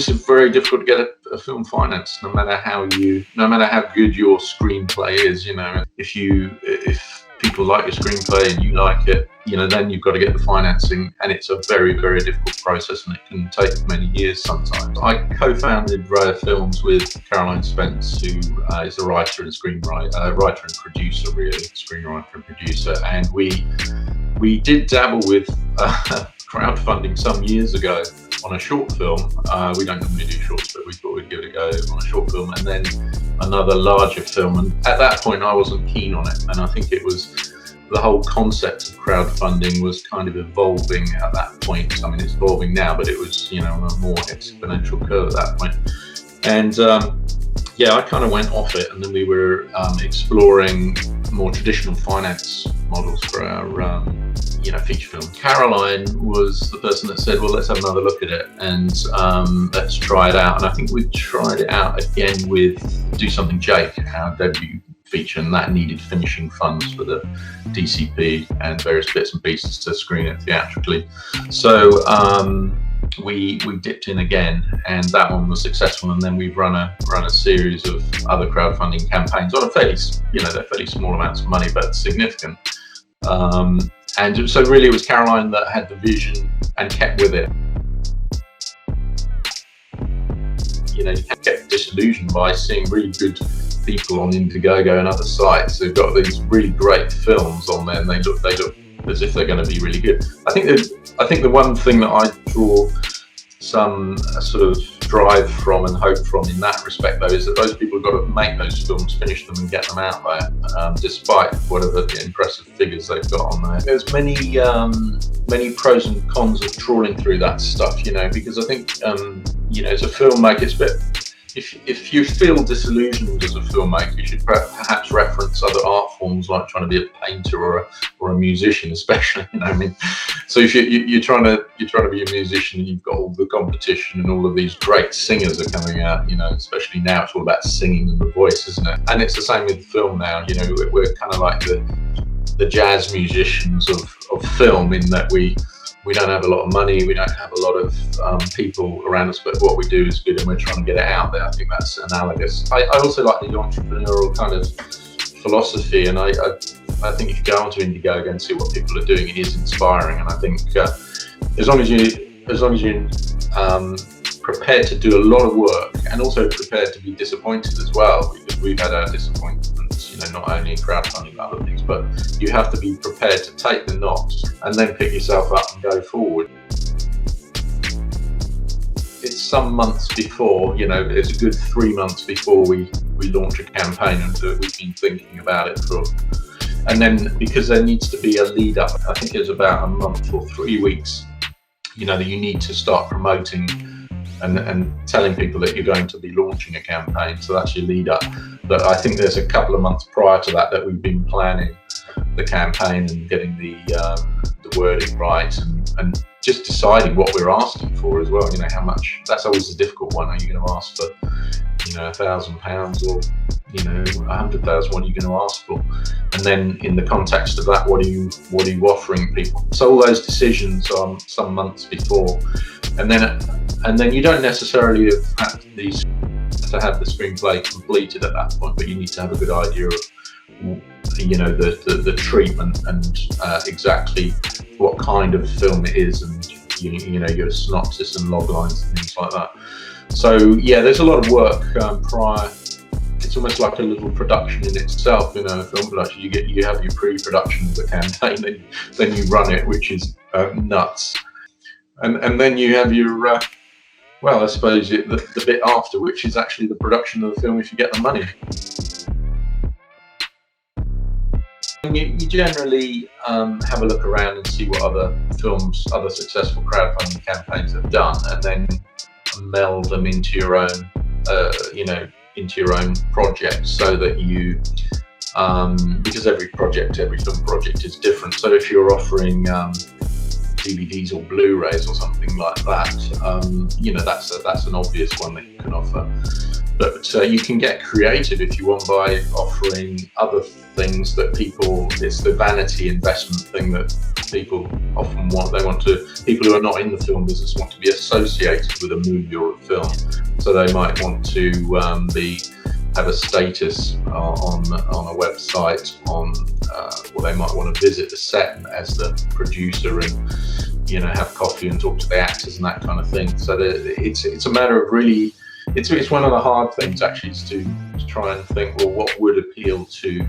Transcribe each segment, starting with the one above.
makes it very difficult to get a film financed, no matter how good your screenplay is. If people like your screenplay and you like it, then you've got to get the financing, and it's a very, very difficult process, and it can take many years sometimes. I co-founded Raya Films with Caroline Spence, who is a writer and screenwriter, writer and producer, really, screenwriter and producer, and we did dabble with crowdfunding some years ago on a short film. We don't normally do shorts, but we thought we'd give it a go on a short film, and then another larger film. And at that point, I wasn't keen on it, and I think it was the whole concept of crowdfunding was kind of evolving at that point. I mean, it's evolving now, but it was, on a more exponential curve at that point. And I kind of went off it, and then we were exploring more traditional finance models for our feature film. Caroline was the person that said, well, let's have another look at it, and let's try it out. And I think we tried it out again with Do Something Jake, our debut feature, and that needed finishing funds for the DCP and various bits and pieces to screen it theatrically. So we dipped in again, and that one was successful. And then we've run a series of other crowdfunding campaigns on a fairly small amounts of money, but significant. And so really it was Caroline that had the vision and kept with it. You can't get disillusioned by seeing really good people on Indiegogo and other sites who've got these really great films on there, and they look as if they're going to be really good. I think the one thing that I draw some sort of drive from and hope from in that respect, though, is that those people have got to make those films, finish them, and get them out there, despite whatever the impressive figures they've got on there. There's many pros and cons of trawling through that stuff, because I think, as a filmmaker, it's a bit. If you feel disillusioned as a filmmaker, you should perhaps reference other art forms, like trying to be a painter or a musician, especially. So if you're trying to be a musician, and you've got all the competition and all of these great singers are coming out. Especially now, it's all about singing and the voice, isn't it? And it's the same with film now. We're kind of like the jazz musicians of film, in that we don't have a lot of money, we don't have a lot of people around us, but what we do is good, and we're trying to get it out there. I think that's analogous. I also like the entrepreneurial kind of philosophy, and I think if you go onto Indiegogo and see what people are doing, it is inspiring. And I think as long as you're prepared to do a lot of work, and also prepared to be disappointed as well, because we've had our disappointments, not only in crowdfunding but other things, but you have to be prepared to take the knocks and then pick yourself up and go forward. It's some months before, it's a good 3 months before we launch a campaign, and we've been thinking about it and then because there needs to be a lead up, I think it's about a month or 3 weeks, that you need to start promoting and telling people that you're going to be launching a campaign. So that's your lead up. But I think there's a couple of months prior to that we've been planning the campaign and getting the wording right, and just deciding what we're asking for as well. How much. That's always a difficult one. Are you going to ask for £1,000 or 100,000? What are you going to ask for? And then in the context of that, what are you offering people? So all those decisions are some months before, and then you don't necessarily have to have the screenplay completed at that point, but you need to have a good idea of the treatment and exactly what kind of film it is, and your synopsis and log lines and things like that. So there's a lot of work prior. It's almost like a little production in itself, a film production. You have your pre-production of the campaign, then you run it, which is nuts, and then you have your I suppose the bit after, which is actually the production of the film if you get the money. You generally have a look around and see what other successful crowdfunding campaigns have done, and then meld them into your own, project, so that you, because every film project is different. So if you're offering DVDs or Blu-rays or something like that, you know, that's an obvious one that you can offer. But you can get creative if you want by offering other things that people, it's the vanity investment thing that people often want. They want to, people who are not in the film business want to be associated with a movie or a film. So they might want to have a status on a website, or they might want to visit the set as the producer and, you know, have coffee and talk to the actors and that kind of thing. So it's a matter of really, it's one of the hard things actually, is to try and think, well, what would appeal to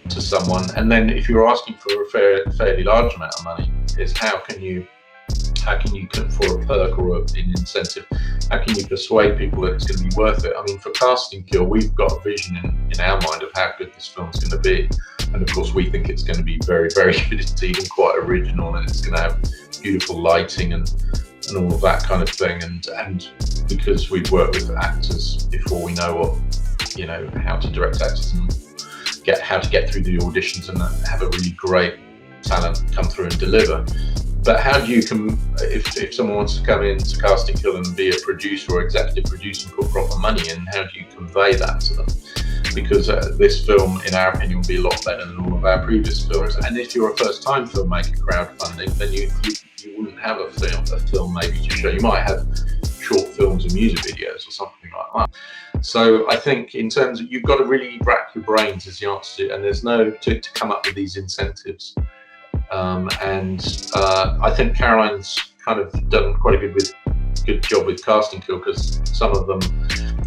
someone, and then if you're asking for a fairly large amount of money, is how can you for a perk or an incentive, how can you persuade people that it's going to be worth it? I mean, for Casting Kill, we've got a vision in our mind of how good this film's going to be, and of course we think it's going to be very, very good indeed, and quite original, and it's going to have beautiful lighting and all of that kind of thing, and because we've worked with actors before, we know what, you know, how to direct actors and how to get through the auditions and have a really great talent come through and deliver. But how do you if someone wants to come in to Casting Kill and be a producer or executive producer and put proper money in, how do you convey that to them? Because this film, in our opinion, will be a lot better than all of our previous films. And if you're a first-time filmmaker crowdfunding, then you wouldn't have a film maybe to show. You might have short films and music videos or something like that. So I think in terms of, you've got to really rack your brains as the answer to, and there's no to come up with these incentives. I think Caroline's kind of done quite a good job with Casting Kill, because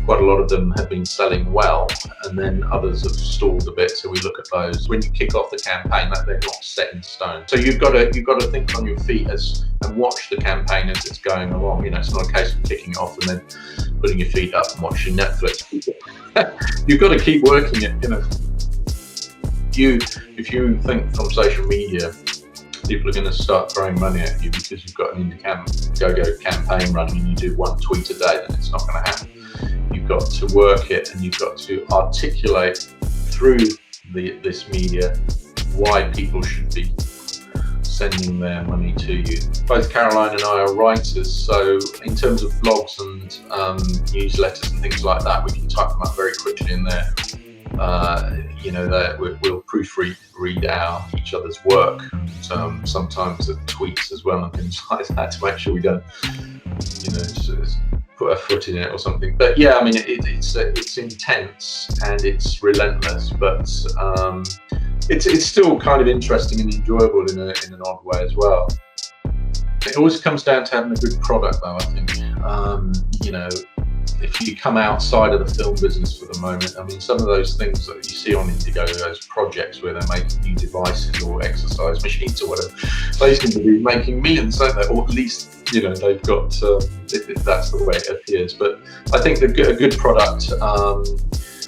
quite a lot of them have been selling well, and then others have stalled a bit. So we look at those when you kick off the campaign, that they're not set in stone. So you've got to think on your feet and watch the campaign as it's going along. You know, it's not a case of kicking it off and then putting your feet up and watching Netflix. You've got to keep working it. You know, if you think from social media, people are going to start throwing money at you because you've got an Indiegogo campaign running and you do one tweet a day, then it's not going to happen. You've got to work it, and you've got to articulate through this media why people should be sending their money to you. Both Caroline and I are writers, so in terms of blogs and newsletters and things like that, we can type them up very quickly in there. You know, that we'll proofread each other's work, and sometimes the tweets as well and things like that, to make sure we don't, you know, just put a foot in it or something. But yeah, I mean, it's intense and it's relentless, but it's still kind of interesting and enjoyable in an odd way as well. It always comes down to having a good product, though, I think. You know, if you come outside of the film business for the moment, I mean, some of those things that you see on Indiegogo, those projects where they're making new devices or exercise machines or whatever, they seem to be making millions, don't they? Or at least, you know, they've got, that's the way it appears. But I think a good product,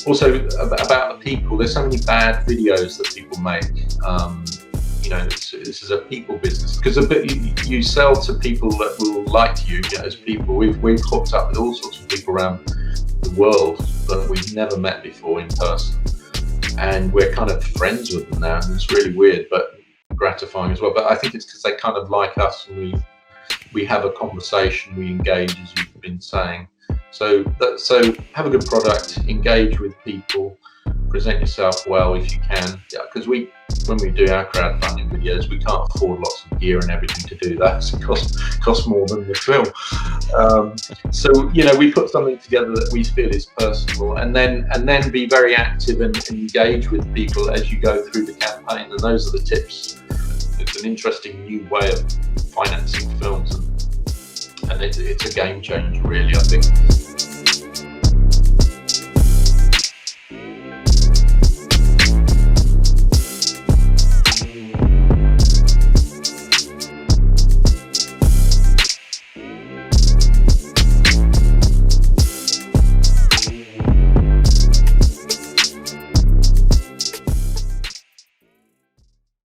also about the people, there's so many bad videos that people make. You know, this is a people business, because you sell to people that will like you, you know, as people. We've hooked up with all sorts of people around the world that we've never met before in person, and we're kind of friends with them now, and it's really weird but gratifying as well. But I think it's because they kind of like us, and we have a conversation, we engage, as you've been saying. So have a good product, engage with people, present yourself well if you can. Yeah, because when we do our crowdfunding videos, we can't afford lots of gear and everything to do that. It costs more than the film. So, you know, we put something together that we feel is personal, and then be very active and engage with people as you go through the campaign. And those are the tips. It's an interesting new way of financing films, and it's a game changer, really, I think.